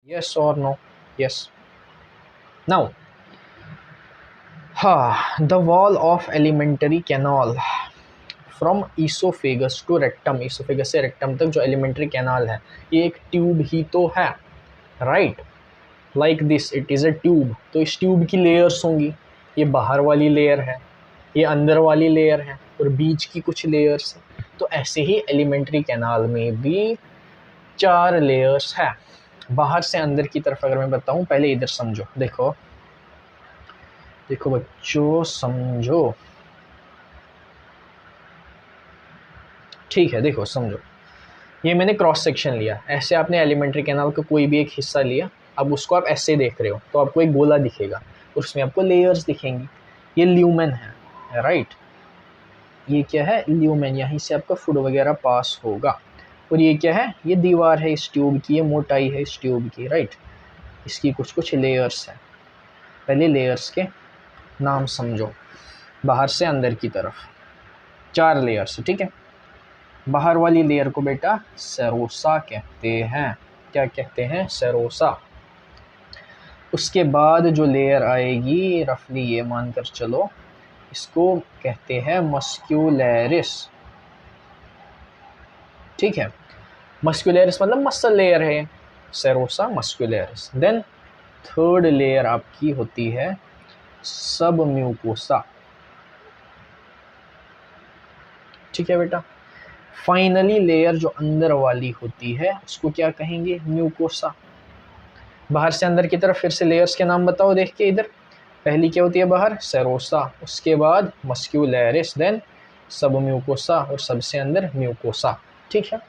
Yes or no? Yes. Now, the wall of alimentary canal from oesophagus to rectum, oesophagus से rectum तक जो alimentary canal है ये एक ट्यूब ही तो है, right? Like this it is a tube. तो इस ट्यूब की लेयर्स होंगी, ये बाहर वाली लेयर है, ये अंदर वाली लेयर है और बीच की कुछ लेयर्स है। तो ऐसे ही एलिमेंट्री कैनाल में भी 4 लेयर्स है। बाहर से अंदर की तरफ अगर मैं बताऊं, पहले इधर समझो, देखो देखो बच्चों समझो, ठीक है? देखो समझो, ये मैंने क्रॉस सेक्शन लिया, ऐसे आपने एलिमेंट्री कैनाल का कोई भी एक हिस्सा लिया, अब उसको आप ऐसे देख रहे हो तो आपको एक गोला दिखेगा और उसमें आपको लेयर्स दिखेंगी। ये ल्यूमेन है, राइट? ये क्या है? ल्यूमेन। यहीं से आपका फूड वगैरह पास होगा। और ये क्या है? ये दीवार है इस ट्यूब की, ये मोटाई है इस ट्यूब की, राइट? इसकी कुछ कुछ लेयर्स हैं। पहले लेयर्स के नाम समझो, बाहर से अंदर की तरफ 4 लेयर्स, ठीक है? बाहर वाली लेयर को बेटा सेरोसा कहते हैं। क्या कहते हैं? सेरोसा। उसके बाद जो लेयर आएगी, रफली ये मानकर चलो, इसको कहते हैं मस्क्यूलरिस, ठीक है? मस्क्यूलरिस मतलब मसल लेयर है, serosa muscularis. Then third layer आपकी होती है सब म्यूकोसा, ठीक है बेटा? फाइनली लेयर जो अंदर वाली होती है उसको क्या कहेंगे? म्यूकोसा। बाहर से अंदर की तरफ फिर से लेयर्स के नाम बताओ देख के इधर। पहली क्या होती है बाहर? सेरोसा, उसके बाद मस्क्यूलरिस, देन सब म्यूकोसा और सबसे अंदर म्यूकोसा, ठीक है?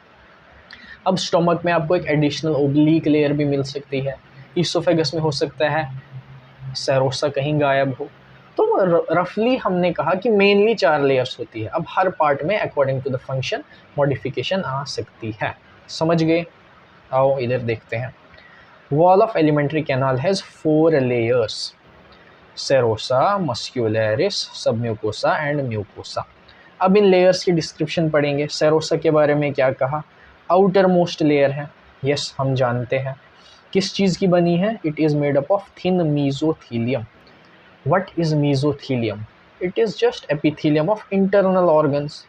अब स्टोमक में आपको एक एडिशनल ओब्लीक लेयर भी मिल सकती है, ईसोफेगस में हो सकता है सेरोसा कहीं गायब हो। तो रफली हमने कहा कि मेनली 4 लेयर्स होती है। अब हर पार्ट में according to the function modification आ सकती है। समझ गए? आओ इधर देखते हैं। Wall of alimentary canal has 4 layers, serosa, muscularis, submucosa and mucosa. अब इन लेयर्स की डिस्क्रिप्शन पढ़ेंगे। सेरोसा के बारे में क्या कहा? आउटर मोस्ट लेयर है, यस हम जानते हैं। किस चीज़ की बनी है? It is made up of thin mesothelium. What is mesothelium? It is just epithelium of internal organs.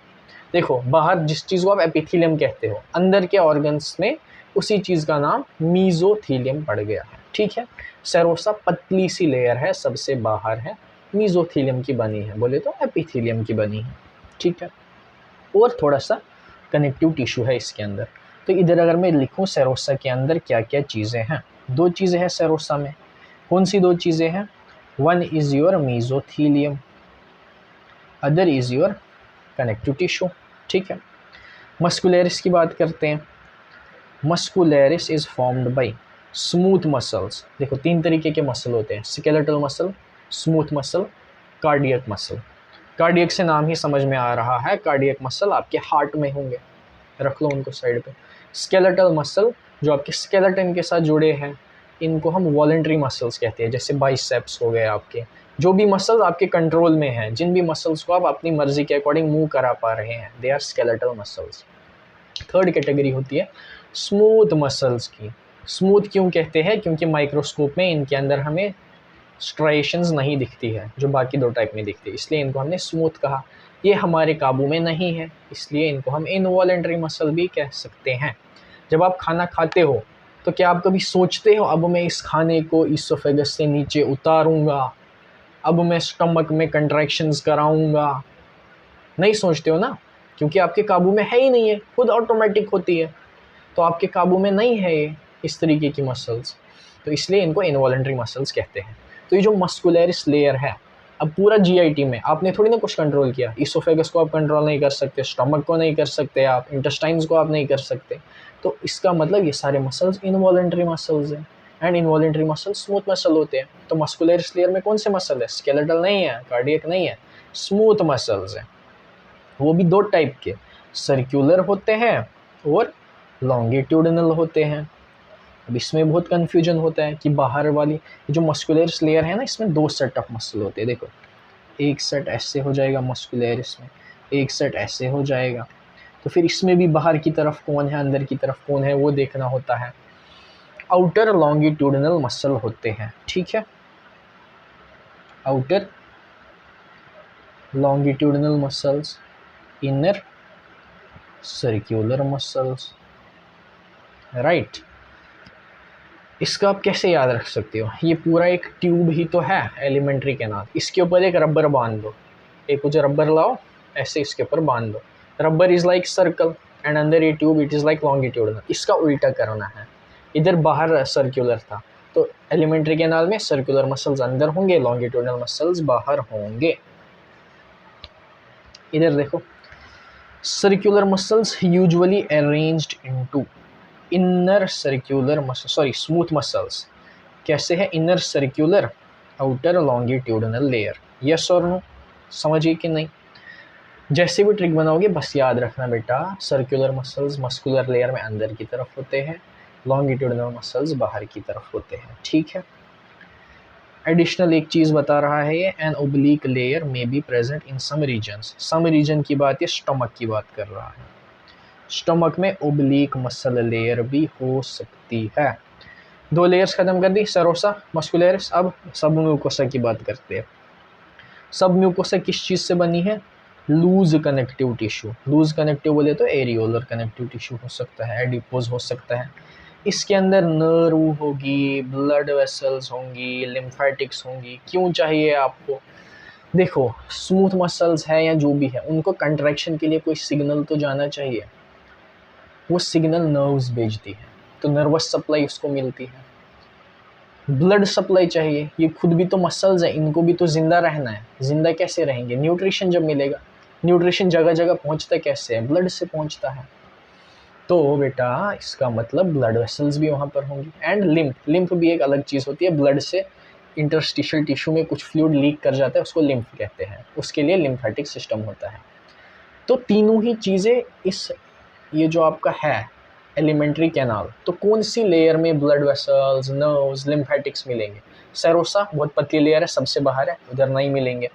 देखो, बाहर जिस चीज़ को आप एपिथीलियम कहते हो, अंदर के ऑर्गन्स में उसी चीज़ का नाम मीजोथीलियम पड़ गया है, ठीक है? सेरोसा पतली सी लेयर है, सबसे बाहर है, मीजोथीलियम की बनी है, बोले तो एपिथीलियम की बनी है, ठीक है? और थोड़ा सा कनेक्टिव टिश्यू है इसके अंदर। तो इधर अगर मैं लिखूं सेरोसा के अंदर क्या क्या चीज़ें हैं, 2 चीज़ें हैं सेरोसा में। कौन सी 2 चीज़ें हैं? One is your mesothelium, other is your connective tissue, ठीक है? मस्कुलरिस की बात करते हैं। Muscularis is formed by smooth muscles. देखो 3 तरीके के मसल होते हैं, skeletal muscle, smooth muscle, cardiac muscle. Cardiac से नाम ही समझ में आ रहा है, कार्डियक मसल आपके हार्ट में होंगे, रख लो उनको साइड पे। स्केलेटल मसल जो आपके स्केलेटन के साथ जुड़े हैं, इनको हम वॉलंटरी मसल्स कहते हैं, जैसे बाइसेप्स हो गए आपके। जो भी मसल आपके कंट्रोल में हैं, जिन भी मसल्स को आप अपनी मर्जी के अकॉर्डिंग मूव करा पा रहे हैं, they are skeletal muscles. Third category होती है स्मूथ मसल्स की। स्मूथ क्यों कहते हैं? क्योंकि माइक्रोस्कोप में इनके अंदर हमें स्ट्राइशंस नहीं दिखती है जो बाकी 2 टाइप में दिखती है, इसलिए इनको हमने स्मूथ कहा। ये हमारे काबू में नहीं है, इसलिए इनको हम इनवॉलेंट्री मसल भी कह सकते हैं। जब आप खाना खाते हो तो क्या आप कभी सोचते हो अब मैं इस खाने को ईसोफेगस से नीचे उतारूंगा, अब मैं स्टमक में कंट्रैक्शंस कराऊंगा? नहीं सोचते हो ना, क्योंकि आपके काबू में है ही नहीं है, खुद ऑटोमेटिक होती है। तो आपके काबू में नहीं है ये इस तरीके की मसल्स, तो इसलिए इनको इनवॉलेंट्री मसल्स कहते हैं। तो ये जो मस्कुलरिस लेयर है, अब पूरा जीआईटी में आपने थोड़ी ना कुछ कंट्रोल किया। ईसोफेगस को आप कंट्रोल नहीं कर सकते, स्टमक को नहीं कर सकते, आप इंटेस्टाइन्स को आप नहीं कर सकते। तो इसका मतलब ये सारे मसल्स इनवॉलेंट्री मसल्स हैं, and involuntary muscles smooth muscle होते हैं। तो मस्कुलरिस लेयर में कौन से मसल है? स्केलेटल नहीं है, कार्डियक नहीं है, स्मूथ मसल्स हैं। वो भी 2 टाइप के, सर्कुलर होते हैं और लॉन्गिट्यूडिनल होते हैं। अब इसमें बहुत कन्फ्यूजन होता है कि बाहर वाली जो मस्कुलरिस लेयर है ना, इसमें 2 सेट ऑफ मसल होते हैं। देखो, एक सेट ऐसे हो जाएगा मस्कुलरिस में, एक सेट ऐसे हो जाएगा। तो फिर इसमें भी बाहर की तरफ कौन है, अंदर की तरफ कौन है, वो देखना होता है। आउटर लॉन्गिट्यूडिनल मसल होते हैं, ठीक है। Outer longitudinal muscles, inner circular muscles, right. इसका आप कैसे याद रख सकते हो, ये पूरा एक ट्यूब ही तो है एलिमेंट्री कैनाल, इसके ऊपर एक रबर बांध दो, एक कुछ रबर लाओ ऐसे इसके ऊपर बांध दो, rubber is like circle and अंदर ये tube it is like longitudinal. इसका उल्टा करना है, इधर बाहर सर्कुलर था तो एलिमेंट्री कैनाल में सर्कुलर मसल्स अंदर होंगे, लॉन्गिट्यूडिनल मसल्स बाहर होंगे। इधर देखो, circular muscles usually arranged into inner circular muscle, sorry smooth muscles. कैसे है, inner circular outer longitudinal layer, yes और नो, समझिए कि नहीं। जैसे भी ट्रिक बनाओगे बस याद रखना बेटा, सर्कुलर मसल्स मस्कुलर लेयर में अंदर की तरफ होते हैं, लॉन्गिट्यूडिनल मसल्स बाहर की तरफ होते हैं, ठीक है। एडिशनल एक चीज़ बता रहा है ये, एन ओब्लिक लेयर में be present in some regions. Some region की बात, ये स्टमक की बात कर रहा है, स्टमक में ओब्लिक मसल लेयर भी हो सकती है। दो लेयर्स खत्म कर दी, सेरोसा मस्कुलरिस। अब सब म्यूकोसा की बात करते हैं। सब म्यूकोसा किस चीज़ से बनी है, loose connective tissue. Loose connective बोले तो एरियोलर कनेक्टिव टिश्यू हो सकता है, एडिपोज हो सकता है। इसके अंदर नर्व होगी, ब्लड वेसल्स होंगी, लिम्फेटिक्स होंगी। क्यों चाहिए आपको, देखो स्मूथ मसल्स है या जो भी है, उनको कंट्रैक्शन के लिए कोई सिग्नल तो जाना चाहिए, वो सिग्नल नर्व्स भेजती है, तो नर्वस सप्लाई उसको मिलती है। ब्लड सप्लाई चाहिए, ये खुद भी तो मसल्स है, इनको भी तो जिंदा रहना है। जिंदा कैसे रहेंगे, न्यूट्रिशन जब मिलेगा। न्यूट्रिशन जगह जगह पहुंचता कैसे है, ब्लड से पहुंचता है। तो बेटा इसका मतलब ब्लड वेसल्स भी वहाँ पर होंगी। एंड लिम्फ, लिम्फ भी एक अलग चीज़ होती है, ब्लड से इंटरस्टिशियल टिश्यू में कुछ फ्लूइड लीक कर जाता है, उसको लिम्फ कहते हैं, उसके लिए लिम्फेटिक सिस्टम होता है। तो तीनों ही चीज़ें इस, ये जो आपका है एलिमेंट्री कैनाल, तो कौन सी लेयर में ब्लड वेसल्स, नर्व्स, लिम्फेटिक्स मिलेंगे। सेरोसा बहुत पतली लेयर है, सबसे बाहर है, उधर नहीं मिलेंगे।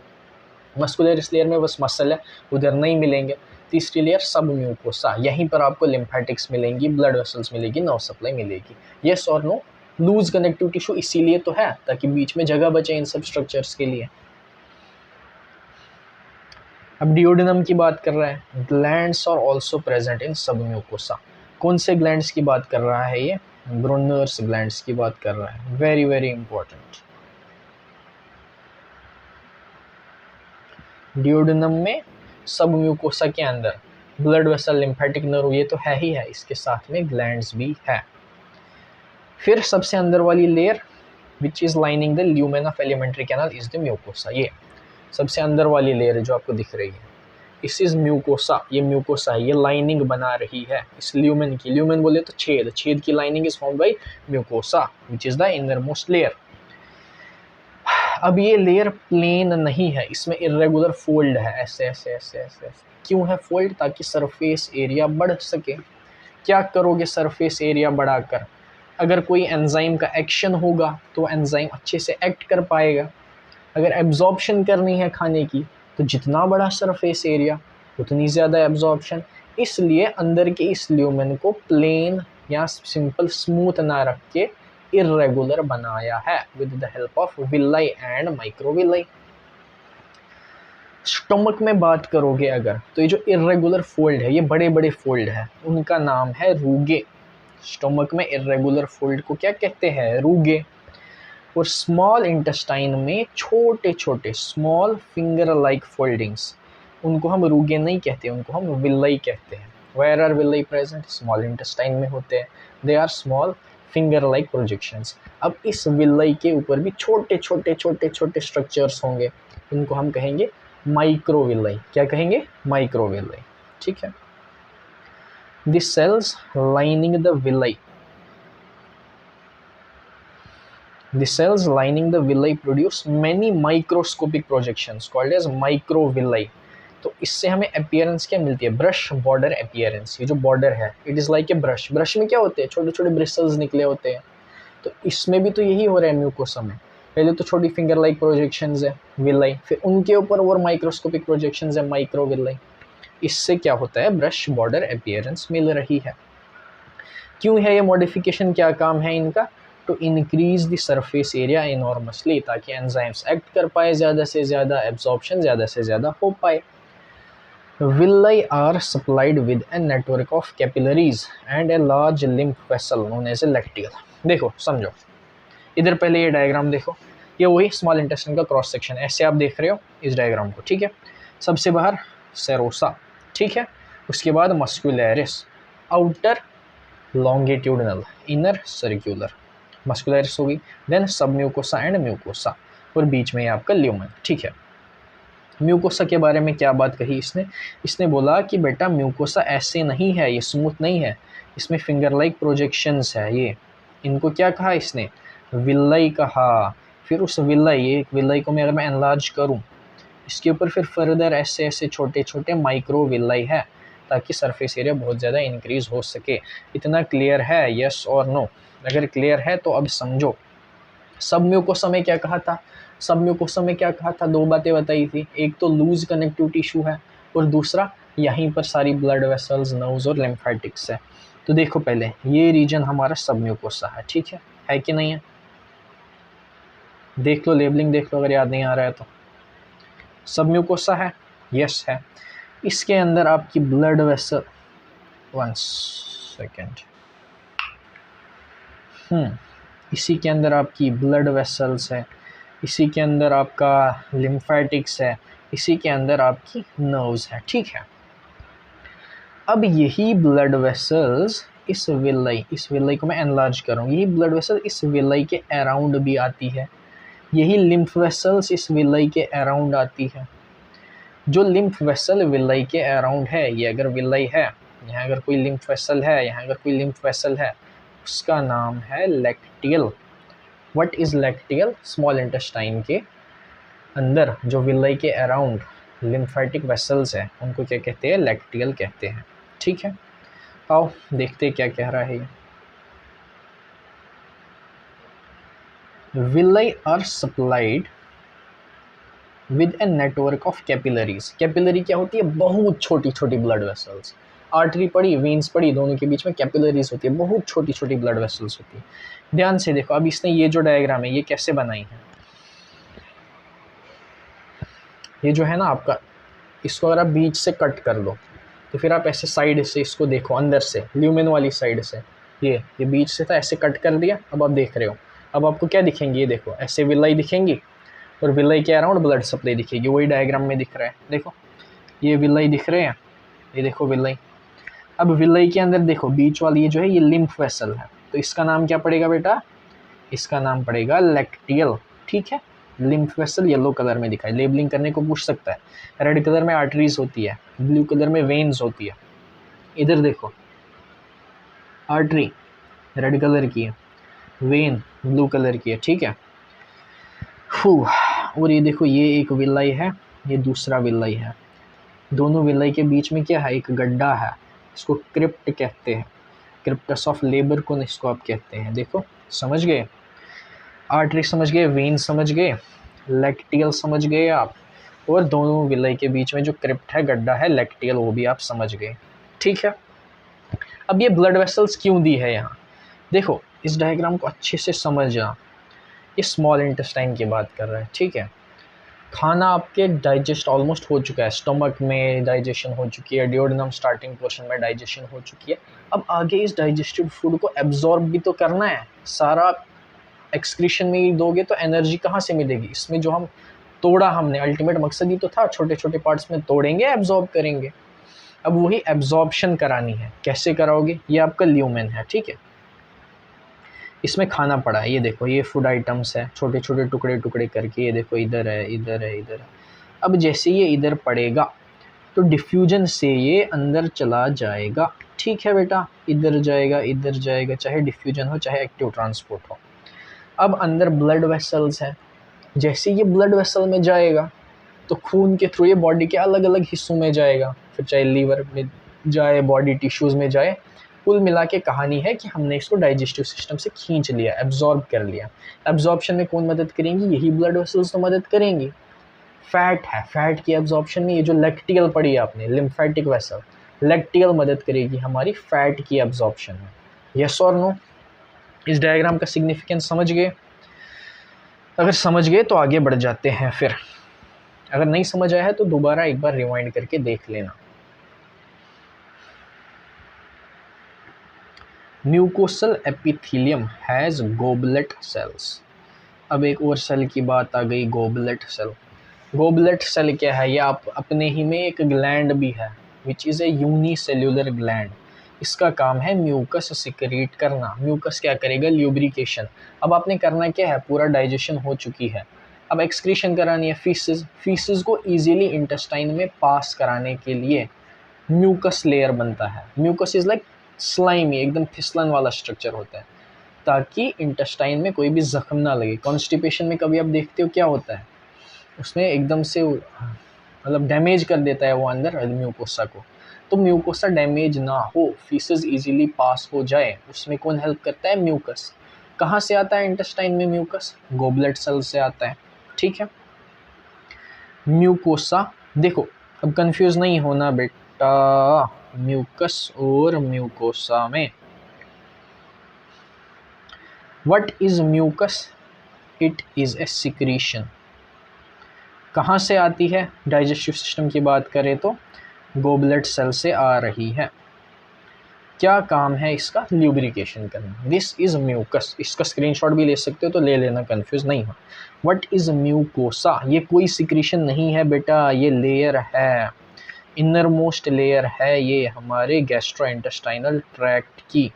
मस्कुलरिस लेयर में बस मसल है, उधर नहीं मिलेंगे। तीसरी लेयर सब म्यूकोसा, यहीं पर आपको लिम्फेटिक्स मिलेंगी, ब्लड वेसल्स मिलेगी, नर्व सप्लाई मिलेगी। यस और नो, लूज कनेक्टिव टिश्यू इसीलिए तो है ताकि बीच में जगह बचे इन सब स्ट्रक्चर्स के लिए। अब डिओडिनम की बात कर रहा है, glands are also present in submucosa. कौन से ग्लैंड्स की बात कर रहा है ये, ब्रोनर्स ग्लैंड्स की बात कर रहा है, वेरी वेरी इंपॉर्टेंट। डिओडिनम में सब म्यूकोसा के अंदर ब्लड वेसल, लिम्फेटिक नर्व, ये तो है ही है, इसके साथ में ग्लैंड्स भी है। फिर सबसे अंदर वाली layer which is lining the lumen of alimentary canal is the mucosa. ये सबसे अंदर वाली लेयर जो आपको दिख रही है, इस इज म्यूकोसा, ये म्यूकोसा है, ये लाइनिंग बना रही है इस ल्यूमेन की। ल्यूमेन बोले तो छेद, छेद की lining is formed by mucosa which is the inner most layer. अब ये लेयर प्लेन नहीं है, इसमें इर्रेगुलर फोल्ड है, ऐसे ऐसे ऐसे ऐसे ऐसे। क्यों है फोल्ड, ताकि सरफेस एरिया बढ़ सके। क्या करोगे सरफेस एरिया बढ़ाकर, अगर कोई एंजाइम का एक्शन होगा तो एंजाइम अच्छे से एक्ट कर पाएगा। अगर एब्जॉर्प्शन करनी है खाने की तो जितना बड़ा सरफेस एरिया उतनी ज़्यादा एब्जॉर्प्शन। इसलिए अंदर के इस ल्यूमेन को प्लेन या सिंपल स्मूथ ना रख के इर्रेगुलर बनाया है with the help of villi and microvilli. Stomach में बात करोगे अगर, तो ये जो इर्रेगुलर फोल्ड है, ये बड़े बड़े फोल्ड है, उनका नाम है रूगे। स्टमक में इर्रेगुलर फोल्ड को क्या कहते हैं, रूगे। और स्मॉल इंटेस्टाइन में छोटे छोटे स्मॉल फिंगर लाइक फोल्डिंग्स, उनको हम रूगे नहीं कहते, उनको हम विलाई कहते हैं। Where are villi present, small intestine में होते हैं। They are small finger like projections. अब इस विलाई के ऊपर भी छोटे छोटे छोटे छोटे स्ट्रक्चर्स होंगे, उनको हम कहेंगे माइक्रोविलाई। क्या कहेंगे, माइक्रोविलाई, ठीक है। The cells lining the villi, the cells lining the villi produce many microscopic projections called as microvilli। तो इससे हमें अपीयरेंस क्या मिलती है, ब्रश बॉर्डर अपीयरेंस। ये जो बॉर्डर है it is like a brush, brush में क्या होते हैं, छोटे छोटे ब्रिसल्स निकले होते हैं। तो इसमें भी तो यही हो रहा है म्यूकोसा में। पहले तो छोटी फिंगर लाइक प्रोजेक्शंस है विलाई, फिर उनके ऊपर और माइक्रोस्कोपिक प्रोजेक्शंस है माइक्रोविलाई। इससे क्या होता है, ब्रश बॉर्डर अपीयरेंस मिल रही है। क्यों है ये मॉडिफिकेशन, क्या काम है इनका? To increase the surface area enormously, ताकि एंजाइम्स एक्ट कर पाए ज़्यादा से ज़्यादा, एब्जॉर्प्शन ज़्यादा से ज़्यादा हो पाए। Villi are supplied with a network of capillaries and a large lymph vessel known as a lacteal। देखो समझो, इधर पहले ये डायग्राम देखो, ये वही स्मॉल इंटेस्टाइन का क्रॉस सेक्शन, ऐसे आप देख रहे हो इस डायग्राम को, ठीक है। सबसे बाहर सेरोसा, ठीक है, उसके बाद मस्कुलैरिस, आउटर लॉन्गिट्यूडनल, इनर सर्कुलर, मस्कुलैरिस होगी, देन सब म्यूकोसा एंड म्यूकोसा, और बीच में आपका ल्यूमन, ठीक है। म्यूकोसा के बारे में क्या बात कही इसने बोला कि बेटा म्यूकोसा ऐसे नहीं है, ये स्मूथ नहीं है, इसमें फिंगर लाइक प्रोजेक्शंस है। ये इनको क्या कहा इसने? विल्लाई कहा। फिर उस विल्लाई को मैं अगर मैं एनलार्ज करूं, इसके ऊपर फिर फर्दर ऐसे ऐसे छोटे छोटे माइक्रो विल्लाई है, ताकि सरफेस एरिया बहुत ज़्यादा इंक्रीज हो सके। इतना क्लियर है, यस और नो? अगर क्लियर है तो अब समझो, सब म्यूकोसा में क्या कहा था? सब म्यूकोसा में क्या कहा था? दो बातें बताई थी, एक तो लूज कनेक्टिव टिश्यू है, और दूसरा यहीं पर सारी ब्लड वेसल्स, नर्व्स और लिम्फेटिक्स है। तो देखो पहले ये रीजन हमारा सब म्यूकोसा है, ठीक है कि नहीं है? देख लो, लेबलिंग देख लो अगर याद नहीं आ रहा है तो। सब म्यूकोसा है, यस है। इसके अंदर आपकी ब्लड वेसल, 1 सेकेंड, इसी के अंदर आपकी ब्लड वेसल्स है, इसी के अंदर आपका लिम्फेटिक्स है, इसी के अंदर आपकी नर्व्स है, ठीक है। अब यही ब्लड वेसल्स इस विलाई को मैं एनलार्ज करूँ, यही ब्लड वेसल इस विलाई के अराउंड भी आती है, यही लिम्फ वेसल्स इस विलाई के अराउंड आती है। जो लिम्फ वेसल विलाई के अराउंड है, ये अगर विलाई है, यहाँ अगर कोई लिम्फ वेसल है, यहाँ अगर कोई लिम्फ वेसल है, उसका नाम है lacteal. What is lacteal? Small intestine के अंदर जो विलाई के अराउंड लिम्फेटिक वेसल्स है, उनको क्या कहते हैं? लैक्टियल कहते हैं, ठीक है। आओ देखते क्या कह रहा है ये। Villi are supplied with a network of capillaries. Capillary क्या होती है? बहुत छोटी छोटी ब्लड वेसल्स। आर्टरी पड़ी, वेन्स पड़ी, दोनों के बीच में कैपिलरीज होती है, बहुत छोटी छोटी ब्लड वेसल्स होती है। ध्यान से देखो, अब इसने ये जो डायग्राम है ये कैसे बनाई है, ये जो है ना आपका, इसको अगर आप बीच से कट कर लो तो फिर आप ऐसे साइड से इसको देखो, अंदर से ल्यूमेन वाली साइड से, ये बीच से था, ऐसे कट कर दिया। अब आप देख रहे हो, अब आपको क्या दिखेंगी? ये देखो ऐसे विलाई दिखेंगी, और विलाई के अराउंड ब्लड सप्लाई दिखेगी, वही डायग्राम में दिख रहा है। देखो ये विलाई दिख रहे हैं, ये देखो विलाई। अब विलाई के अंदर देखो बीच वाली ये जो है ये लिम्फ वेसल है, तो इसका नाम क्या पड़ेगा बेटा? इसका नाम पड़ेगा लैक्टियल, ठीक है। लिम्फ वेसल येलो कलर में दिखाई, लेबलिंग करने को पूछ सकता है। रेड कलर में आर्टरीज होती है, ब्लू कलर में वेन्स होती है। इधर देखो आर्टरी रेड कलर की है, वेन ब्लू कलर की है, ठीक है। और ये देखो ये एक विलाई है, ये दूसरा विलाई है, दोनों विलाई के बीच में क्या है? एक गड्ढा है, इसको क्रिप्ट कहते हैं, क्रिप्टस ऑफ लेबर को इसको आप कहते हैं। देखो समझ गए? आर्टरी समझ गए, वेन समझ गए, लैक्टियल समझ गए आप, और दोनों विलाई के बीच में जो क्रिप्ट है, गड्ढा है, लैक्टियल, वो भी आप समझ गए, ठीक है। अब ये ब्लड वेसल्स क्यों दी है यहाँ? देखो इस डायग्राम को अच्छे से समझना, ये स्मॉल इंटेस्टाइन की बात कर रहा है, ठीक है। खाना आपके डाइजेस्ट ऑलमोस्ट हो चुका है, स्टमक में डाइजेशन हो चुकी है, डिओडेनम स्टार्टिंग पोर्शन में डाइजेशन हो चुकी है। अब आगे इस डाइजेस्टेड फूड को एब्जॉर्ब भी तो करना है, सारा एक्सक्रीशन में ही दोगे तो एनर्जी कहाँ से मिलेगी? इसमें जो हम तोड़ा हमने, अल्टीमेट मकसद ही तो था, छोटे छोटे पार्ट्स में तोड़ेंगे, एब्जॉर्ब करेंगे। अब वही एब्जॉर्प्शन करानी है, कैसे कराओगे? ये आपका ल्यूमेन है, ठीक है। इसमें खाना पड़ा है, ये देखो ये फूड आइटम्स है, छोटे छोटे टुकड़े टुकड़े करके, ये देखो इधर है, इधर है, इधर है। अब जैसे ये इधर पड़ेगा तो डिफ्यूजन से ये अंदर चला जाएगा, ठीक है बेटा, इधर जाएगा, चाहे डिफ्यूजन हो चाहे एक्टिव ट्रांसपोर्ट हो। अब अंदर ब्लड वेसल्स हैं, जैसे ये ब्लड वेसल में जाएगा तो खून के थ्रू ये बॉडी के अलग अलग हिस्सों में जाएगा, फिर चाहे लीवर में जाए, बॉडी टिश्यूज़ में जाए। कुल मिला के कहानी है कि हमने इसको डाइजेस्टिव सिस्टम से खींच लिया, एब्जॉर्ब कर लिया। एब्जॉर्प्शन में कौन मदद करेंगी? यही ब्लड वेसल्स तो मदद करेंगी। फैट है, फैट की एब्जॉर्प्शन में ये जो लैक्टियल पड़ी है आपने, लिम्फेटिक वेसल, लैक्टियल मदद करेगी हमारी फैट की एब्जॉर्प्शन में। यस और नो? इस डायग्राम का सिग्निफिकेंस समझ गए? अगर समझ गए तो आगे बढ़ जाते हैं। फिर अगर नहीं समझ आया है तो दोबारा एक बार रिवाइंड करके देख लेना। Mucosal epithelium has goblet cells. अब एक और सेल की बात आ गई, गोबलेट सेल। गोबलेट सेल क्या है? ये आप अपने ही में एक ग्लैंड भी है, which is a unicellular gland. इसका काम है म्यूकस सिक्रीट करना। म्यूकस क्या करेगा? ल्यूब्रिकेशन। अब आपने करना क्या है? पूरा डाइजेशन हो चुकी है, अब एक्सक्रीशन करानी है, फीसिस। फीसिस को इजीली इंटेस्टाइन में पास कराने के लिए म्यूकस लेयर बनता है। म्यूकस इज लाइक स्लाइमी, एकदम फिसलन वाला स्ट्रक्चर होता है, ताकि इंटेस्टाइन में कोई भी जख्म ना लगे। कॉन्स्टिपेशन में कभी आप देखते हो क्या होता है, उसमें एकदम से मतलब डैमेज कर देता है वो अंदर म्यूकोसा को। तो म्यूकोसा डैमेज ना हो, फीसेस इजीली पास हो जाए, उसमें कौन हेल्प करता है? म्यूकस। कहाँ से आता है इंटेस्टाइन में म्यूकस? गोबलेट सेल से आता है। ठीक है, म्यूकोसा देखो, अब कंफ्यूज नहीं होना बेटा, म्यूकस और म्यूकोसा में। What is mucus? It is a secretion. कहाँ से आती है? डाइजेस्टिव सिस्टम की बात करें तो गोबलेट सेल से आ रही है। क्या काम है इसका? ल्यूब्रिकेशन करना। This is mucus. इसका स्क्रीनशॉट भी ले सकते हो तो ले लेना, कंफ्यूज नहीं हो। What is mucosa? ये कोई सिक्रीशन नहीं है बेटा, ये लेयर है, इनर मोस्ट लेयर है ये हमारे गैस्ट्रोइंटेस्टाइनल ट्रैक्ट की।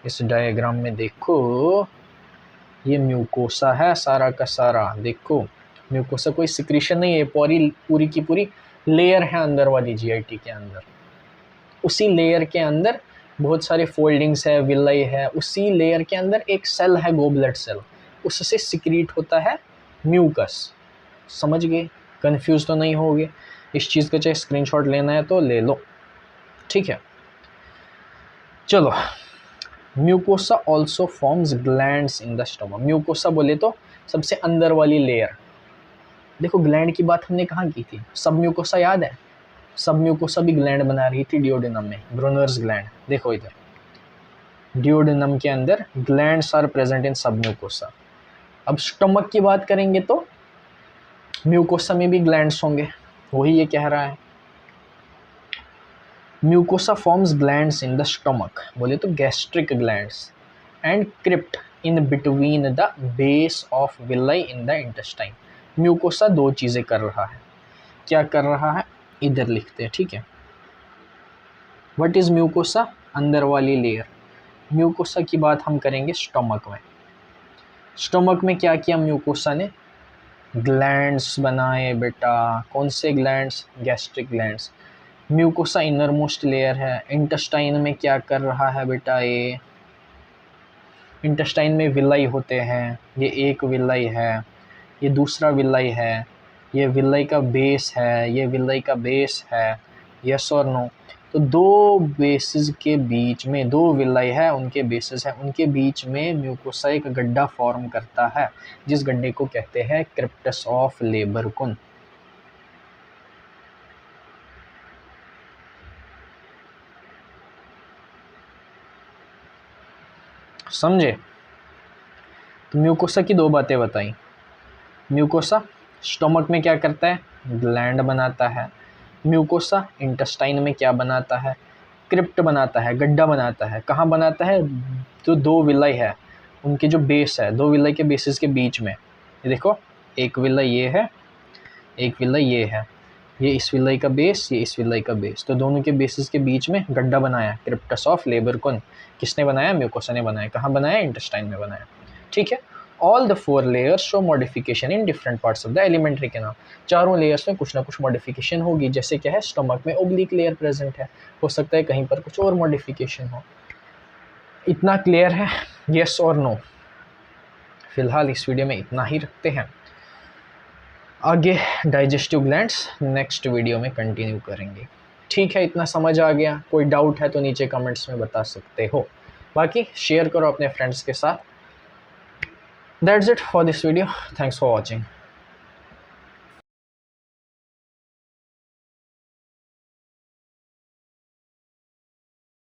इस डायग्राम में देखो, ये म्यूकोसा है सारा का सारा। देखो, म्यूकोसा कोई सिक्रीशन नहीं है, पूरी की पूरी लेयर है अंदर वाली जीआईटी के अंदर। उसी लेयर के अंदर बहुत सारे फोल्डिंग्स है, विलाई है, उसी लेयर के अंदर एक सेल है गोबलेट सेल, उससे सिक्रीट होता है म्यूकस। समझ गए? कंफ्यूज तो नहीं होगे? इस चीज़ का चाहे स्क्रीनशॉट लेना है तो ले लो। ठीक है, चलो। Mucosa also forms glands in the stomach. Mucosa बोले तो सबसे अंदर वाली लेयर। देखो, ग्लैंड की बात हमने कहाँ की थी? सब म्यूकोसा याद है? सब म्यूकोसा भी ग्लैंड बना रही थी डिओडेनम में, ब्रोनर्स ग्लैंड। देखो इधर, डिओडेनम के अंदर ग्लैंड्स आर प्रेजेंट इन सब म्यूकोसा। अब स्टमक की बात करेंगे तो म्यूकोसा में भी ग्लैंड्स होंगे, वही ये कह रहा है। Mucosa forms glands in the stomach, बोले तो gastric glands, and crypt in between the base of villi in the intestine. Mucosa दो चीज़ें कर रहा है। क्या कर रहा है? इधर लिखते हैं, ठीक है। What is mucosa? अंदर वाली लेयर। म्यूकोसा की बात हम करेंगे स्टमक में। स्टमक में क्या किया म्यूकोसा ने? ग्लैंड्स बनाए बेटा। कौन से glands? Gastric glands. Mucosa inner most layer है। इंटेस्टाइन में क्या कर रहा है बेटा? ये इंटेस्टाइन में विलाई होते हैं, ये एक विलाई है, ये दूसरा विलाई है, ये विलाई का बेस है, ये विलाई का बेस है। यस और नो? तो दो बेसिस के बीच में, दो विलाई है, उनके बेसिस है, उनके बीच में म्यूकोसा एक गड्ढा फॉर्म करता है, जिस गड्ढे को कहते हैं क्रिप्टस ऑफ लेबरकुन। समझे? तो म्यूकोसा की दो बातें बताई। म्यूकोसा स्टमक में क्या करता है? ग्लैंड बनाता है। म्यूकोसा इंटेस्टाइन में क्या बनाता है? क्रिप्ट बनाता है, गड्ढा बनाता है। कहाँ बनाता है? तो दो विलाई है, उनके जो बेस है, दो विलाई के बेसिस के बीच में। ये देखो, एक विलाई ये है, एक विलाई ये है, ये इस विलाई का बेस, ये इस विलाई का बेस, तो दोनों के बेसिस के बीच में गड्ढा बनाया, क्रिप्टस ऑफ लेबरकुन। किसने बनाया? म्यूकोसा ने बनाया। कहाँ बनाया? इंटेस्टाइन में बनाया। ठीक है। All the 4 layers show modification in different parts of the alimentary canal. चारों लेयर्स में कुछ ना कुछ मॉडिफिकेशन होगी। जैसे क्या है? स्टमक में ओब्लिक लेयर प्रेजेंट है, हो सकता है कहीं पर कुछ और मॉडिफिकेशन हो। इतना क्लियर है? यस और नो? फिलहाल इस वीडियो में इतना ही रखते हैं, आगे डाइजेस्टिव ग्लैंड्स नेक्स्ट वीडियो में कंटिन्यू करेंगे। ठीक है, इतना समझ आ गया? कोई डाउट है तो नीचे कमेंट्स में बता सकते हो, बाकी शेयर करो अपने फ्रेंड्स के साथ। That's it for this video. Thanks for watching.